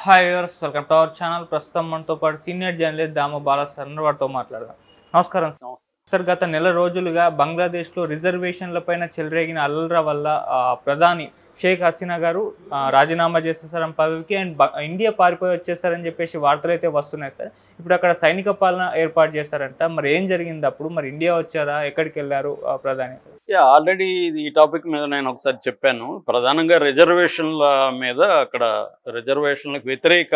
Hi viewers, welcome to our channel. ప్రస్తుతం మనతో పాటు సీనియర్ జర్నలిస్ట్ దామ బాలా సార్ వారితో మాట్లాడదాం. నమస్కారం సార్. గత నెల రోజులుగా బంగ్లాదేశ్లో రిజర్వేషన్లపైన చెలరేగిన అల్లర్ల వల్ల ప్రధాని షేక్ హసీనా గారు రాజీనామా చేసేసారని పదవికి, అండ్ ఇండియా పారిపోయి వచ్చేసారని చెప్పేసి వార్తలు అయితే వస్తున్నాయి సార్. ఇప్పుడు అక్కడ సైనిక పాలన ఏర్పాటు చేశారంట. మరి ఏం జరిగింది అప్పుడు? మరి ఇండియా వచ్చారా? ఎక్కడికి వెళ్ళారు ప్రధాని? ఆల్రెడీ ఈ టాపిక్ మీద నేను ఒకసారి చెప్పాను. ప్రధానంగా రిజర్వేషన్ల మీద అక్కడ రిజర్వేషన్లకు వ్యతిరేక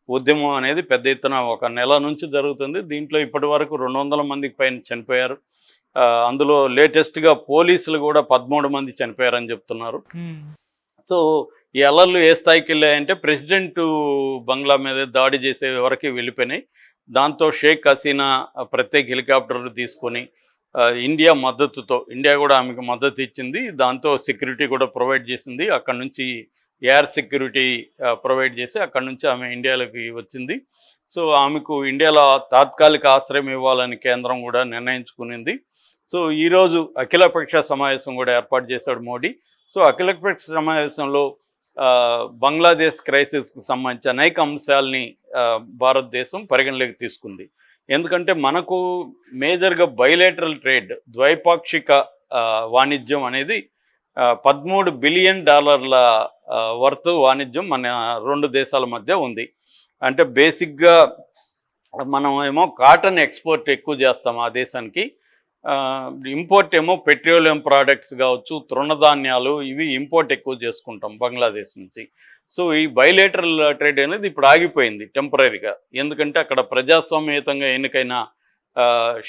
ఉద్యమం అనేది పెద్ద ఎత్తున ఒక నెల నుంచి జరుగుతుంది. దీంట్లో ఇప్పటి వరకు 200 మందికి పైన చనిపోయారు. అందులో లేటెస్ట్గా పోలీసులు కూడా 13 మంది చనిపోయారని చెప్తున్నారు. సో ఈ అల్లర్లు ఏ స్థాయికి వెళ్ళాయంటే ప్రెసిడెంట్ బంగ్లా మీద దాడి చేసే వరకు వెళ్ళిపోయినాయి. దాంతో షేక్ హసీనా ప్రత్యేక హెలికాప్టర్లు తీసుకొని ఇండియా మద్దతుతో, ఇండియా కూడా ఆమెకు మద్దతు ఇచ్చింది. దాంతో సెక్యూరిటీ కూడా ప్రొవైడ్ చేసింది. అక్కడ నుంచి ఎయిర్ సెక్యూరిటీ ప్రొవైడ్ చేసి అక్కడ నుంచి ఆమె ఇండియాలోకి వచ్చింది. సో ఆమెకు ఇండియాలో తాత్కాలిక ఆశ్రయం ఇవ్వాలని కేంద్రం కూడా నిర్ణయించుకునింది. సో ఈరోజు అఖిలపక్ష సమావేశం కూడా ఏర్పాటు చేశాడు మోడీ. సో అఖిలపక్ష సమావేశంలో బంగ్లాదేశ్ క్రైసిస్కి సంబంధించి అనేక అంశాలని భారతదేశం పరిగణలోకి తీసుకుంది. ఎందుకంటే మనకు మేజర్గా బైలేటరల్ ట్రేడ్, ద్వైపాక్షిక వాణిజ్యం అనేది $13 బిలియన్ వర్త్ వాణిజ్యం మన రెండు దేశాల మధ్య ఉంది. అంటే బేసిక్గా మనం ఏమో కాటన్ ఎక్స్పోర్ట్ ఎక్కువ చేస్తాం ఆ దేశానికి, ఇంపోర్ట్ ఏమో పెట్రోలియం ప్రోడక్ట్స్ కావచ్చు, తృణధాన్యాలు, ఇవి ఇంపోర్ట్ ఎక్కువ చేసుకుంటాం బంగ్లాదేశ్ నుంచి. సో ఈ బైలేటరల్ ట్రేడ్ అనేది ఇప్పుడు ఆగిపోయింది టెంపరీగా. ఎందుకంటే అక్కడ ప్రజాస్వామ్యయుతంగా ఎన్నికైన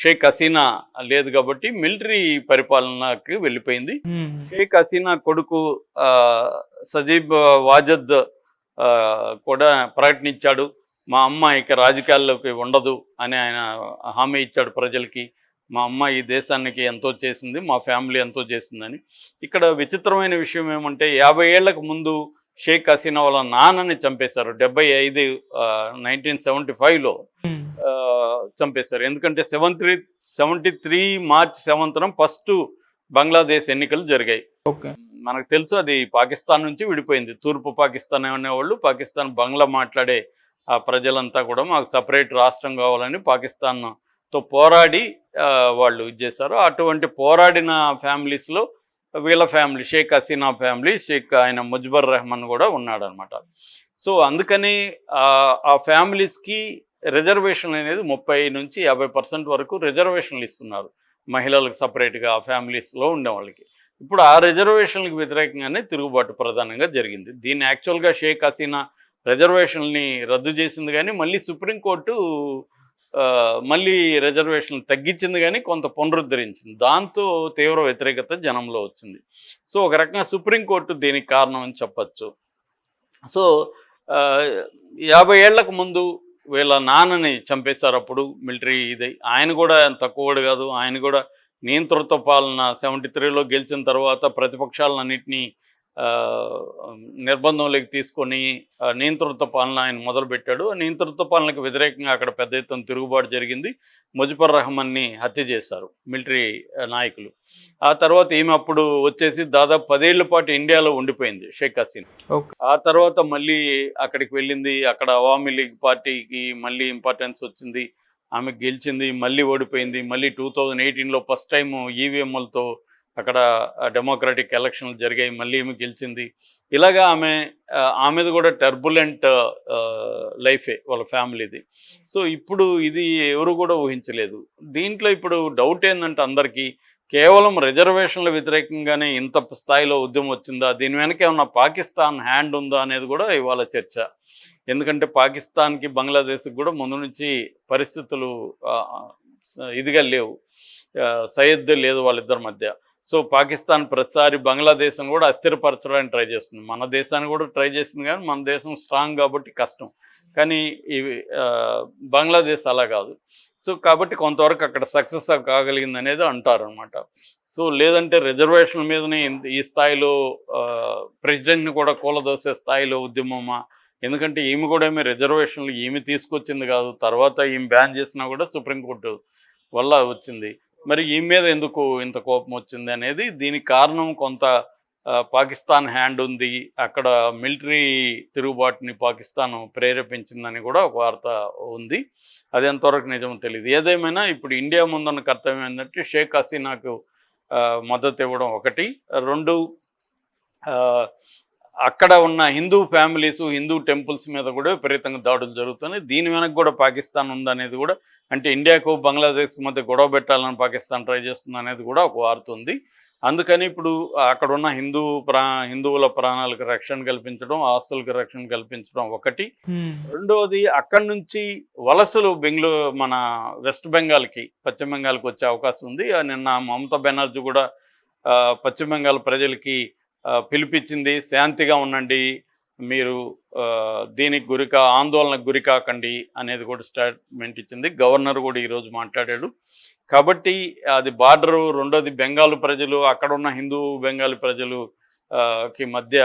షేక్ హసీనా లేదు కాబట్టి మిలిటరీ పరిపాలనకి వెళ్ళిపోయింది. షేక్ హసీనా కొడుకు సజీబ్ వాజద్ కూడా ప్రకటించాడు, మా అమ్మ ఇక రాజకీయాల్లోకి ఉండదు అని ఆయన హామీ ఇచ్చాడు ప్రజలకి. మా అమ్మ ఈ దేశానికి ఎంతో చేసింది, మా ఫ్యామిలీ ఎంతో చేసిందని. ఇక్కడ విచిత్రమైన విషయం ఏమంటే 50 ఏళ్లకు ముందు షేక్ హసీనా వాళ్ళ నాన్నని చంపేశారు. 1975లో చంపేశారు. ఎందుకంటే 73 మార్చ్ 7న ఫస్ట్ బంగ్లాదేశ్ ఎన్నికలు జరిగాయి. మనకు తెలుసు అది పాకిస్తాన్ నుంచి విడిపోయింది. తూర్పు పాకిస్తాన్ అనేవాళ్ళు, పాకిస్తాన్ బంగ్లా మాట్లాడే ఆ ప్రజలంతా కూడా మాకు సపరేట్ రాష్ట్రం కావాలని పాకిస్తాన్తో పోరాడి వాళ్ళు ఇది చేశారు. అటువంటి పోరాడిన ఫ్యామిలీస్లో వీళ్ళ ఫ్యామిలీ, షేక్ హసీనా ఫ్యామిలీ, ఆయన ముజిబుర్ రెహమాన్ కూడా ఉన్నాడనమాట. సో అందుకని ఆ ఫ్యామిలీస్కి రిజర్వేషన్ అనేది 30 నుంచి 50% వరకు రిజర్వేషన్లు ఇస్తున్నారు మహిళలకు సపరేట్గా, ఆ ఫ్యామిలీస్లో ఉండే వాళ్ళకి. ఇప్పుడు ఆ రిజర్వేషన్లకు వ్యతిరేకంగానే తిరుగుబాటు ప్రధానంగా జరిగింది. దీన్ని యాక్చువల్గా షేక్ హసీనా రిజర్వేషన్ని రద్దు చేసింది, కానీ మళ్ళీ సుప్రీంకోర్టు మళ్ళీ రిజర్వేషన్లు తగ్గించింది, కానీ కొంత పునరుద్ధరించింది. దాంతో తీవ్ర వ్యతిరేకత జనంలో వచ్చింది. సో ఒక రకంగా సుప్రీంకోర్టు దీనికి కారణం అని చెప్పచ్చు. సో 50 ఏళ్లకు ముందు వీళ్ళ నాన్నని చంపేశారు అప్పుడు మిలిటరీ ఇది. ఆయన కూడా తక్కువడు కాదు. ఆయన కూడా నియంతృత్వ పాలన 73లో గెలిచిన తర్వాత ప్రతిపక్షాలన్నింటినీ నిర్బంధంలోకి తీసుకొని నియంతృత్వ పాలన ఆయన మొదలుపెట్టాడు. నియంతృత్వ పాలనకు వ్యతిరేకంగా అక్కడ పెద్ద ఎత్తున తిరుగుబాటు జరిగింది. ముజిబుర్ రెహమాన్ని హత్య చేశారు మిలిటరీ నాయకులు. ఆ తర్వాత ఈమె అప్పుడు వచ్చేసి దాదాపు 10 ఏళ్ల పాటు ఇండియాలో ఉండిపోయింది షేక్ హసీనా. ఆ తర్వాత మళ్ళీ అక్కడికి వెళ్ళింది. అక్కడ అవామీ లీగ్ పార్టీకి మళ్ళీ ఇంపార్టెన్స్ వచ్చింది. ఆమె గెలిచింది, మళ్ళీ ఓడిపోయింది. మళ్ళీ 2018లో ఫస్ట్ టైం ఈవీఎంలతో అక్కడ డెమోక్రాటిక్ ఎలక్షన్లు జరిగాయి, మళ్ళీ ఏమి గెలిచింది. ఇలాగా ఆమెది కూడా టర్బులెంట్ లైఫే వాళ్ళ ఫ్యామిలీది. సో ఇప్పుడు ఇది ఎవరు కూడా ఊహించలేదు. దీంట్లో ఇప్పుడు డౌట్ ఏంటంటే అందరికీ, కేవలం రిజర్వేషన్ల వ్యతిరేకంగానే ఇంత స్థాయిలో ఉద్యమం వచ్చిందా, దీని వెనక ఏమన్నా పాకిస్తాన్ హ్యాండ్ ఉందా అనేది కూడా ఇవాళ చర్చ. ఎందుకంటే పాకిస్తాన్కి బంగ్లాదేశ్కి కూడా ముందు నుంచి పరిస్థితులు ఇదిగా లేవు, సయద్దు లేదు వాళ్ళిద్దరి మధ్య. సో పాకిస్తాన్ ప్రతిసారి బంగ్లాదేశ్ని కూడా అస్థిరపరచడానికి ట్రై చేస్తుంది. మన దేశాన్ని కూడా ట్రై చేస్తుంది, కానీ మన దేశం స్ట్రాంగ్ కాబట్టి కష్టం. కానీ ఇవి బంగ్లాదేశ్ అలా కాదు. సో కాబట్టి కొంతవరకు అక్కడ సక్సెస్ కాగలిగింది అనేది అంటారు అనమాట. సో లేదంటే రిజర్వేషన్ల మీదనే ఈ స్థాయిలో ప్రెసిడెంట్ని కూడా కూలదోసే స్థాయిలో ఉద్యమమా? ఎందుకంటే ఈమె కూడా రిజర్వేషన్లు ఈమె తీసుకొచ్చింది కాదు, తర్వాత ఈమె బ్యాన్ చేసినా కూడా సుప్రీంకోర్టు వల్ల వచ్చింది. మరి ఈ మీద ఎందుకు ఇంత కోపం వచ్చింది అనేది దీనికి కారణం కొంత పాకిస్తాన్ హ్యాండ్ ఉంది, అక్కడ మిలిటరీ తిరుగుబాటుని పాకిస్తాన్ ప్రేరేపించిందని కూడా ఒక వార్త ఉంది. అది ఎంతవరకు నిజమో తెలియదు. ఏదేమైనా ఇప్పుడు ఇండియా ముందున్న కర్తవ్యం ఏంటంటే షేక్ హసీనాకు మద్దతు ఇవ్వడం ఒకటి, రెండు అక్కడ ఉన్న హిందూ ఫ్యామిలీస్, హిందూ టెంపుల్స్ మీద కూడా విపరీతంగా దాడులు జరుగుతున్నాయి. దీని వెనక కూడా పాకిస్తాన్ ఉందనేది కూడా, అంటే ఇండియాకు బంగ్లాదేశ్ మధ్య గొడవ పెట్టాలని పాకిస్తాన్ ట్రై చేస్తుంది అనేది కూడా ఒక వార్త ఉంది. అందుకని ఇప్పుడు అక్కడ ఉన్న హిందువుల ప్రాణాలకు రక్షణ కల్పించడం, ఆస్తులకు రక్షణ కల్పించడం ఒకటి. రెండవది అక్కడి నుంచి వలసలు మన వెస్ట్ బెంగాల్కి, పశ్చిమ బెంగాల్కి వచ్చే అవకాశం ఉంది. నిన్న మమతా బెనర్జీ కూడా పశ్చిమ బెంగాల్ ప్రజలకి పిలిపించింది, శాంతిగా ఉండండి, మీరు దీనికి ఆందోళనకు గురి కాకండి అనేది కూడా స్టేట్మెంట్ ఇచ్చింది. గవర్నర్ కూడా ఈరోజు మాట్లాడాడు. కాబట్టి అది బార్డరు. రెండోది బెంగాల్ ప్రజలు, అక్కడ ఉన్న హిందూ బెంగాలీ ప్రజలు కి మధ్య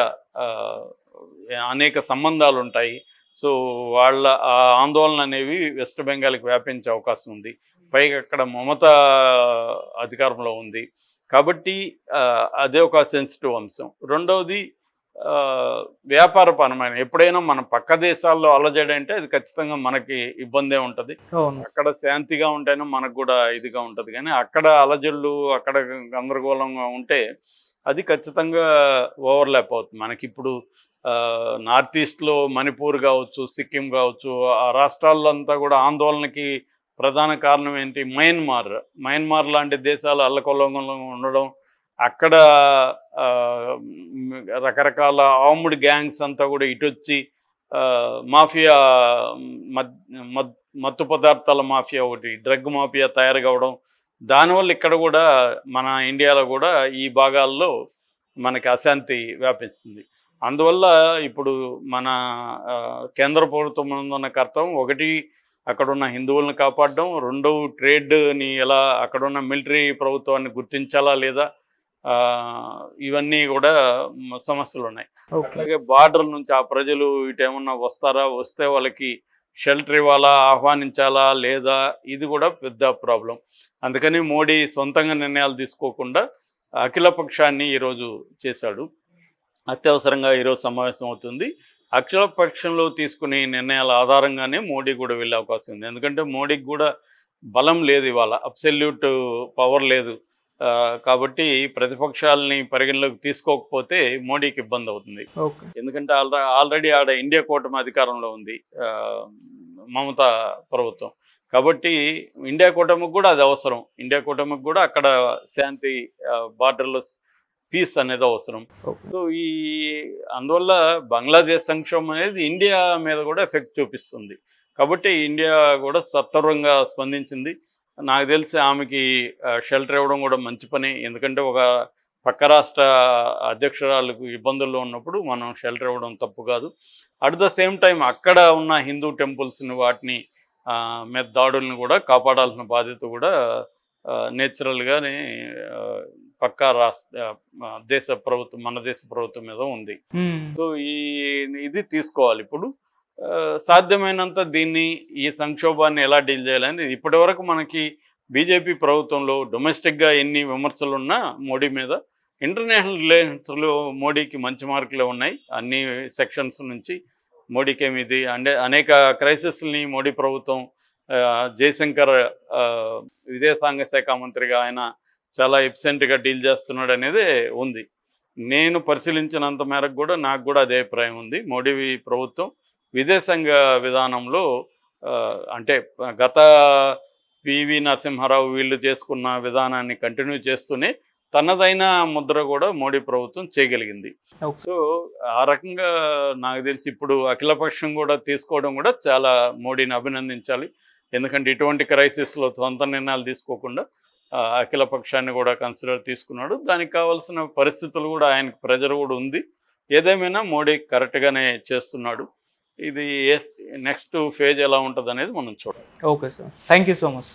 అనేక సంబంధాలు ఉంటాయి. సో వాళ్ళ ఆందోళన అనేవి వెస్ట్ బెంగాల్కి వ్యాపించే అవకాశం ఉంది. పైగా అక్కడ మమతా అధికారంలో ఉంది. కాబట్టి అదే ఒక సెన్సిటివ్ అంశం. రెండవది వ్యాపారపరమైన, ఎప్పుడైనా మన పక్క దేశాల్లో అలజడి అంటే అది ఖచ్చితంగా మనకి ఇబ్బందే ఉంటుంది. అక్కడ శాంతిగా ఉంటేనే మనకు కూడా ఇదిగా ఉంటుంది. కానీ అక్కడ అలజడులు, అక్కడ గందరగోళంగా ఉంటే అది ఖచ్చితంగా ఓవర్లాప్ అవుతుంది. మనకి ఇప్పుడు నార్త్ ఈస్ట్లో మణిపూర్ కావచ్చు, సిక్కిం కావచ్చు, ఆ రాష్ట్రాల్లో అంతా కూడా ఆందోళనకి ప్రధాన కారణం ఏంటి? మయన్మార్ లాంటి దేశాలు అల్లకొల్లంగా ఉండడం, అక్కడ రకరకాల ఆర్మ్డ్ గ్యాంగ్స్ అంతా కూడా ఇటొచ్చి మాఫియా, మత్తు పదార్థాల మాఫియా, ఒకటి డ్రగ్ మాఫియా తయారు కావడం, దానివల్ల ఇక్కడ కూడా మన ఇండియాలో కూడా ఈ భాగాల్లో మనకి అశాంతి వ్యాపిస్తుంది. అందువల్ల ఇప్పుడు మన కేంద్ర ప్రభుత్వం ఉన్న కర్తవ్యం ఒకటి అక్కడున్న హిందువులను కాపాడడం, రెండవ ట్రేడ్ని ఎలా, అక్కడున్న మిలిటరీ ప్రభుత్వాన్ని గుర్తించాలా లేదా, ఇవన్నీ కూడా సమస్యలు ఉన్నాయి. అలాగే బార్డర్ నుంచి ఆ ప్రజలు ఇటు ఏమన్నా వస్తారా, వస్తే వాళ్ళకి షెల్టర్ ఇవ్వాలా, ఆహ్వానించాలా లేదా, ఇది కూడా పెద్ద ప్రాబ్లం. అందుకని మోడీ సొంతంగా నిర్ణయాలు తీసుకోకుండా అఖిలపక్షాన్ని ఈరోజు చేశాడు. అత్యవసరంగా ఈరోజు సమావేశం అవుతుంది. అఖిలపక్షంలో తీసుకునే నిర్ణయాల ఆధారంగానే మోడీ కూడా వెళ్ళే అవకాశం ఉంది. ఎందుకంటే మోడీకి కూడా బలం లేదు, ఇవాళ అబ్సల్యూట్ పవర్ లేదు. కాబట్టి ప్రతిపక్షాలని పరిగణలోకి తీసుకోకపోతే మోడీకి ఇబ్బంది అవుతుంది. ఎందుకంటే ఆల్రెడీ ఆడ ఇండియా కూటమి అధికారంలో ఉంది, మమతా ప్రభుత్వం. కాబట్టి ఇండియా కూటమికి కూడా అది అవసరం. ఇండియా కూటమికి కూడా అక్కడ శాంతి, బార్డర్లో పీస్ అనేది అవసరం. సో అందువల్ల బంగ్లాదేశ్ సంక్షోభం అనేది ఇండియా మీద కూడా ఎఫెక్ట్ చూపిస్తుంది. కాబట్టి ఇండియా కూడా సత్వరంగా స్పందించింది. నాకు తెలిసి ఆమెకి షెల్టర్ ఇవ్వడం కూడా మంచి పని. ఎందుకంటే ఒక పక్క రాష్ట్ర అధ్యక్షురాలకు ఇబ్బందుల్లో ఉన్నప్పుడు మనం షెల్టర్ ఇవ్వడం తప్పు కాదు. అట్ ద సేమ్ టైం అక్కడ ఉన్న హిందూ టెంపుల్స్ని, వాటిని మీద దాడులను కూడా కాపాడాల్సిన బాధ్యత కూడా నేచురల్గానే పక్కా దేశ ప్రభుత్వం, మన దేశ ప్రభుత్వం మీద ఉంది. సో ఇది తీసుకోవాలి. ఇప్పుడు సాధ్యమైనంత దీన్ని, ఈ సంక్షోభాన్ని ఎలా డీల్ చేయాలని ఇప్పటివరకు మనకి బీజేపీ ప్రభుత్వంలో డొమెస్టిక్గా ఎన్ని విమర్శలు ఉన్నా మోడీ మీద, ఇంటర్నేషనల్ రిలేషన్స్లో మోడీకి మంచి మార్కులే ఉన్నాయి. అన్ని సెక్షన్స్ నుంచి మోడీకి ఏమిది అంటే అనేక క్రైసిస్ని మోడీ ప్రభుత్వం, జయశంకర్ విదేశాంగ శాఖ మంత్రిగా ఆయన చాలా ఎఫిషియెంట్గా డీల్ చేస్తున్నాడు అనేది ఉంది. నేను పరిశీలించినంత మేరకు కూడా నాకు కూడా అదే అభిప్రాయం ఉంది. మోడీ ప్రభుత్వం విదేశాంగ విధానంలో అంటే గత పివి నరసింహారావు వీళ్ళు చేసుకున్న విధానాన్ని కంటిన్యూ చేస్తూనే తనదైన ముద్ర కూడా మోడీ ప్రభుత్వం చేయగలిగింది. సో ఆ రకంగా నాకు తెలిసి ఇప్పుడు అఖిలపక్షం కూడా తీసుకోవడం కూడా చాలా మోడీని అభినందించాలి. ఎందుకంటే ఇటువంటి క్రైసిస్లో సొంత నిర్ణయాలు తీసుకోకుండా అఖిలపక్షాన్ని కూడా కన్సిడర్ తీసుకున్నాడు. దానికి కావాల్సిన పరిస్థితులు కూడా ఆయనకు ప్రెజర్ కూడా ఉంది. ఏదేమైనా మోడీ కరెక్ట్గానే చేస్తున్నాడు. ఇది నెక్స్ట్ ఫేజ్ ఎలా ఉంటుంది అనేది మనం చూడాలి. Okay sir, thank you so much.